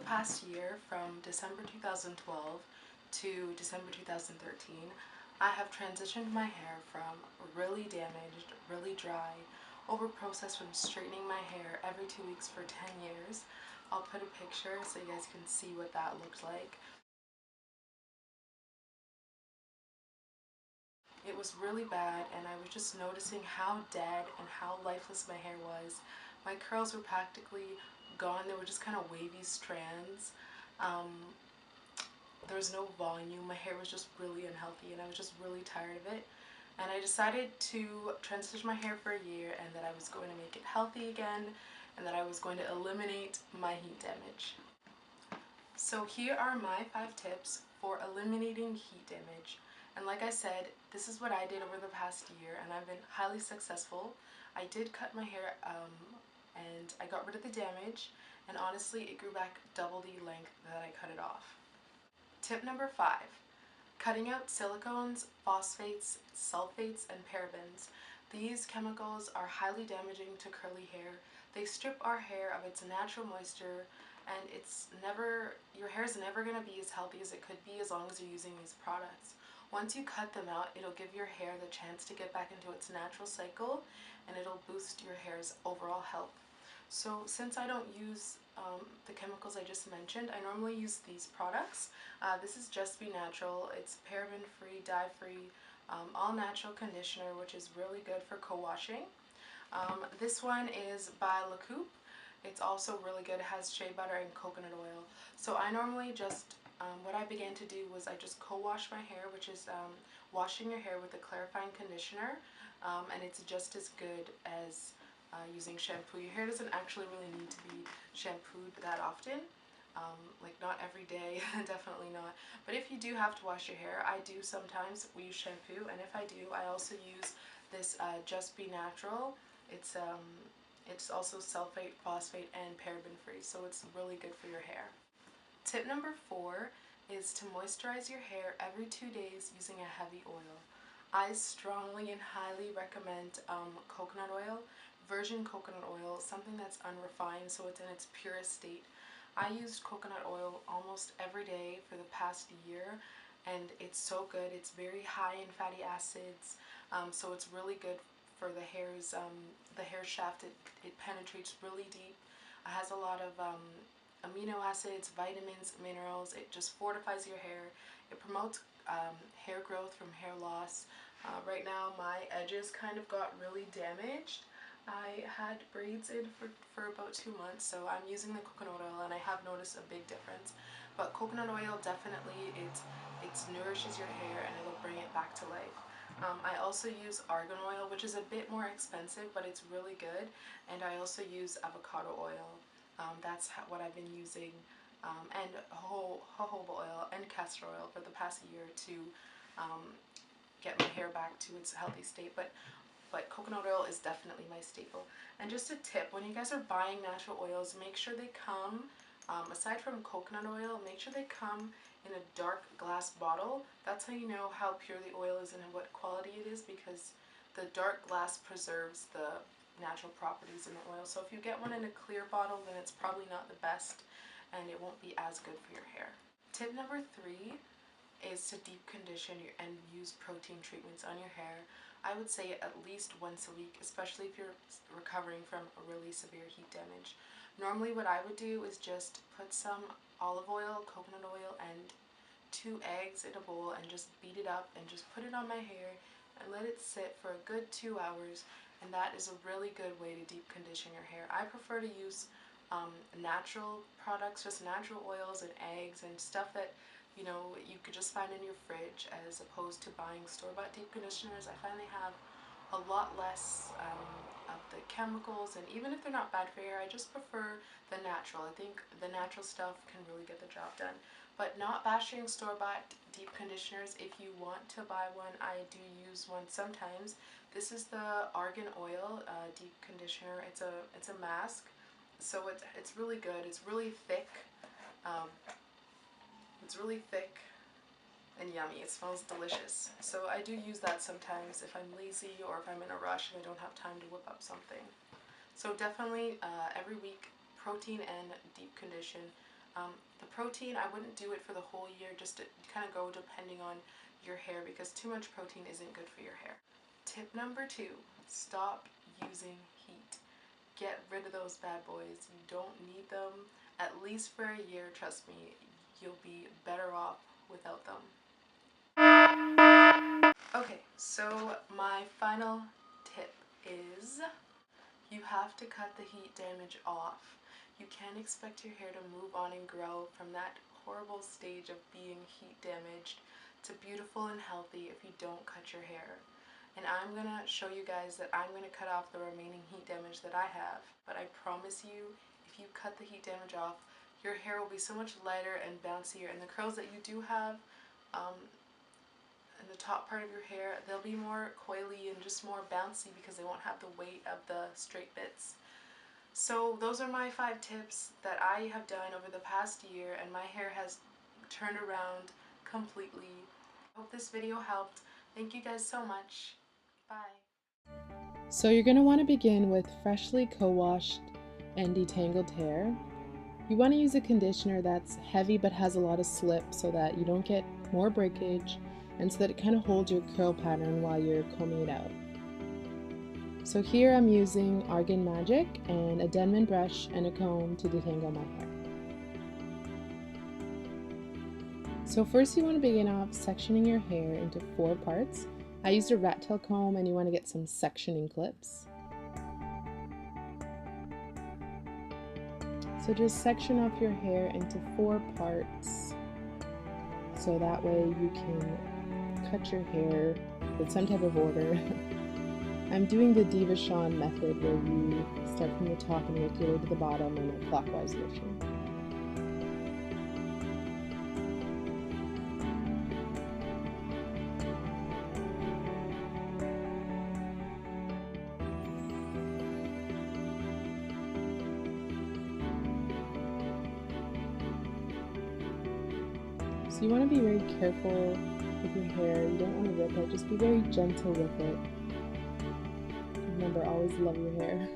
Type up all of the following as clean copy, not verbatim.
past year, from December 2012 to December 2013, I have transitioned my hair from really damaged, really dry, over-processed from straightening my hair every 2 weeks for 10 years. I'll put a picture so you guys can see what that looked like. It was really bad, and I was just noticing how dead and how lifeless my hair was. My curls were practically gone. They were just kind of wavy strands. Um, there was no volume. My hair was just really unhealthy, and I was just really tired of it. And I decided to transition my hair for a year, and that I was going to make it healthy again, and that I was going to eliminate my heat damage. So here are my 5 tips for eliminating heat damage. And like I said, this is what I did over the past year, and I've been highly successful. I did cut my hair and I got rid of the damage, and honestly it grew back double the length that I cut it off. Tip number 5. Cutting out silicones, phosphates, sulfates, and parabens. These chemicals are highly damaging to curly hair. They strip our hair of its natural moisture, and your hair is never going to be as healthy as it could be as long as you're using these products. Once you cut them out, it'll give your hair the chance to get back into its natural cycle, and it'll boost your hair's overall health. So since I don't use the chemicals I just mentioned, I normally use these products. This is Just Be Natural. It's paraben-free, dye-free, all natural conditioner, which is really good for co-washing. This one is by La Coupe. It's also really good. It has shea butter and coconut oil. So I normally just, what I began to do was I just co-wash my hair, which is washing your hair with a clarifying conditioner, and it's just as good as using shampoo. Your hair doesn't actually really need to be shampooed that often. Like not every day, definitely not. But if you do have to wash your hair, I do sometimes use shampoo, and if I do, I also use this Just Be Natural. It's also sulfate, phosphate, and paraben free, so it's really good for your hair. Tip number 4 is to moisturize your hair every 2 days using a heavy oil. I strongly and highly recommend coconut oil, virgin coconut oil, something that's unrefined so it's in its purest state. I used coconut oil almost every day for the past year, and it's so good. It's very high in fatty acids, so it's really good for the hair shaft. It penetrates really deep. It has a lot of amino acids, vitamins, minerals. It just fortifies your hair. It promotes hair growth from hair loss. Right now my edges kind of got really damaged. I had braids in for about 2 months, so I'm using the coconut oil, and I have noticed a big difference. But coconut oil definitely, it nourishes your hair, and it'll bring it back to life. I also use argan oil, which is a bit more expensive, but it's really good. And I also use avocado oil. That's what I've been using, and jojoba oil and castor oil for the past year to get my hair back to its healthy state. But coconut oil is definitely my staple. And just a tip, when you guys are buying natural oils, make sure they come, aside from coconut oil, make sure they come in a dark glass bottle. That's how you know how pure the oil is and what quality it is, because the dark glass preserves the natural properties in the oil. So if you get one in a clear bottle, then it's probably not the best, and it won't be as good for your hair. Tip number 3 is to deep condition and use protein treatments on your hair. I would say at least once a week, especially if you're recovering from a really severe heat damage. Normally what I would do is just put some olive oil, coconut oil, and 2 eggs in a bowl and just beat it up and just put it on my hair and let it sit for a good 2 hours, and that is a really good way to deep condition your hair. I prefer to use natural products, just natural oils and eggs and stuff that you could just find in your fridge, as opposed to buying store-bought deep conditioners. I find they have a lot less of the chemicals, and even if they're not bad for your hair, I just prefer the natural. I think the natural stuff can really get the job done. But not bashing store-bought deep conditioners. If you want to buy one, I do use one sometimes. This is the argan oil deep conditioner. It's a mask, so it's really good. It's really thick. It's really thick and yummy. It smells delicious. So I do use that sometimes if I'm lazy or if I'm in a rush and I don't have time to whip up something. So definitely every week, protein and deep condition The protein, I wouldn't do it for the whole year, just to kind of go depending on your hair, because too much protein isn't good for your hair. Tip number 2, stop using heat. Get rid of those bad boys. You don't need them, at least for a year. Trust me, you'll be better off without them. Okay, so my final tip is you have to cut the heat damage off. You can't expect your hair to move on and grow from that horrible stage of being heat damaged to beautiful and healthy if you don't cut your hair. And I'm going to show you guys that I'm going to cut off the remaining heat damage that I have. But I promise you, if you cut the heat damage off, your hair will be so much lighter and bouncier. And the curls that you do have in the top part of your hair, they'll be more coily and just more bouncy because they won't have the weight of the straight bits. So those are my 5 tips that I have done over the past year, and my hair has turned around completely. I hope this video helped. Thank you guys so much. Bye. So you're going to want to begin with freshly co-washed and detangled hair. You want to use a conditioner that's heavy but has a lot of slip so that you don't get more breakage, and so that it kind of holds your curl pattern while you're combing it out. So here I'm using Argan Magic and a Denman brush and a comb to detangle my hair. So first you want to begin off sectioning your hair into 4 parts. I used a rat tail comb, and you want to get some sectioning clips. So just section off your hair into 4 parts, so that way you can cut your hair with some type of order. I'm doing the Diva Shawn method, where you start from the top and work your way to the bottom in a clockwise motion. So you want to be very careful with your hair. You don't want to rip it, just be very gentle with it. Remember, always love your hair.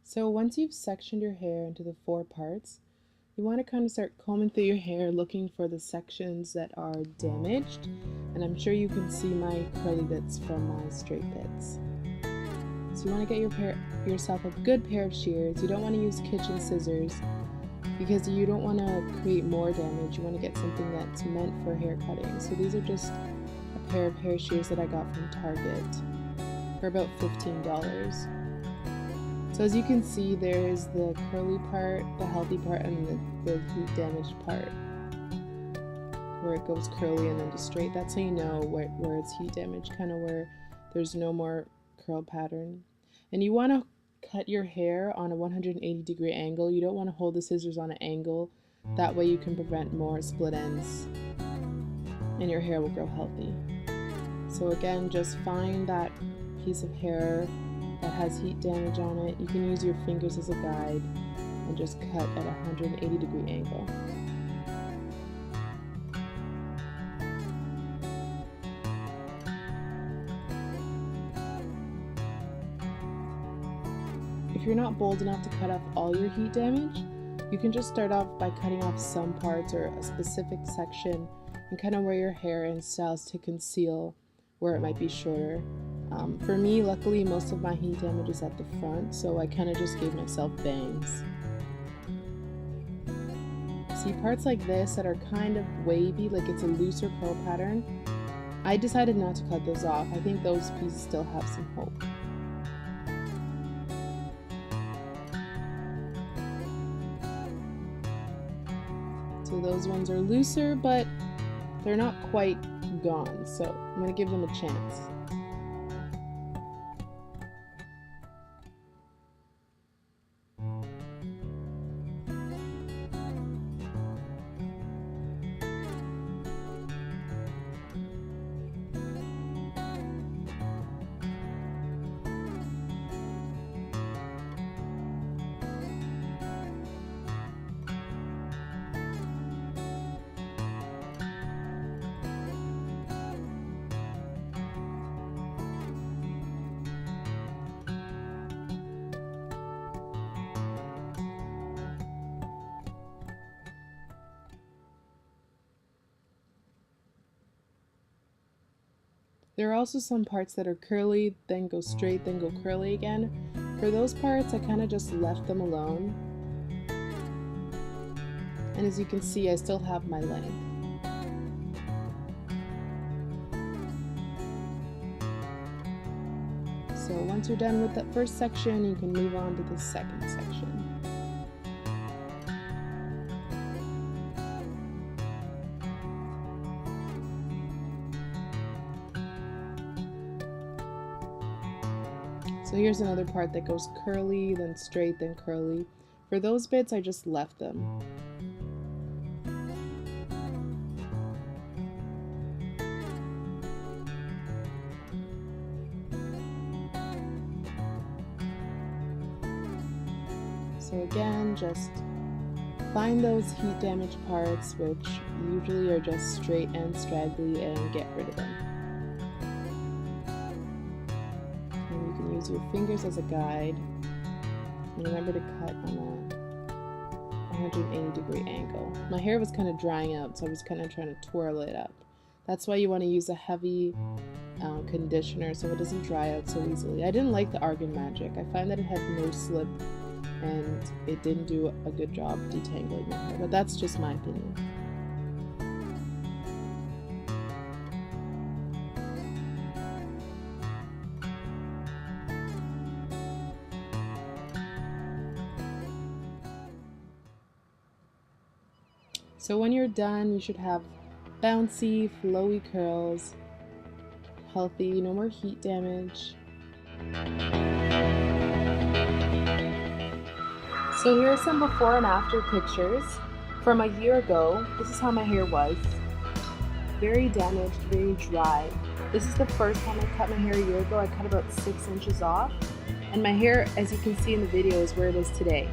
So once you've sectioned your hair into the 4 parts, you want to kind of start combing through your hair, looking for the sections that are damaged. And I'm sure you can see my curly bits from my straight bits. So you want to get yourself a good pair of shears. You don't want to use kitchen scissors because you don't want to create more damage. You want to get something that's meant for hair cutting. So these are just a pair of hair shears that I got from Target for about $15. So as you can see, there's the curly part, the healthy part, and the heat damaged part, where it goes curly and then to straight. That's how you know where it's heat damage, kind of where there's no more curl pattern. And you want to cut your hair on a 180-degree angle. You don't want to hold the scissors on an angle. That way you can prevent more split ends and your hair will grow healthy. So again, just find that piece of hair that has heat damage on it. You can use your fingers as a guide and just cut at a 180-degree angle. If you're not bold enough to cut off all your heat damage, you can just start off by cutting off some parts or a specific section and kind of wear your hair in styles to conceal where it might be shorter. For me, luckily, most of my heat damage is at the front, so I kind of just gave myself bangs. See, parts like this that are kind of wavy, like it's a looser curl pattern, I decided not to cut those off. I think those pieces still have some hope. So those ones are looser, but they're not quite gone, so I'm going to give them a chance. There are also some parts that are curly, then go straight, then go curly again. For those parts, I kind of just left them alone. And as you can see, I still have my length. So once you're done with that first section, you can move on to the second section. So here's another part that goes curly, then straight, then curly. For those bits, I just left them. So again, just find those heat damaged parts, which usually are just straight and straggly, and get rid of them. And you can use your fingers as a guide. And remember to cut on a 180-degree angle. My hair was kind of drying out, so I was kind of trying to twirl it up. That's why you want to use a heavy conditioner so it doesn't dry out so easily. I didn't like the Argan Magic. I find that it had no slip and it didn't do a good job detangling my hair, but that's just my opinion. So when you're done, you should have bouncy, flowy curls, healthy, no more heat damage. So here are some before and after pictures from a year ago. This is how my hair was. Very damaged, very dry. This is the first time I cut my hair a year ago. I cut about 6 inches off. And my hair, as you can see in the video, is where it is today.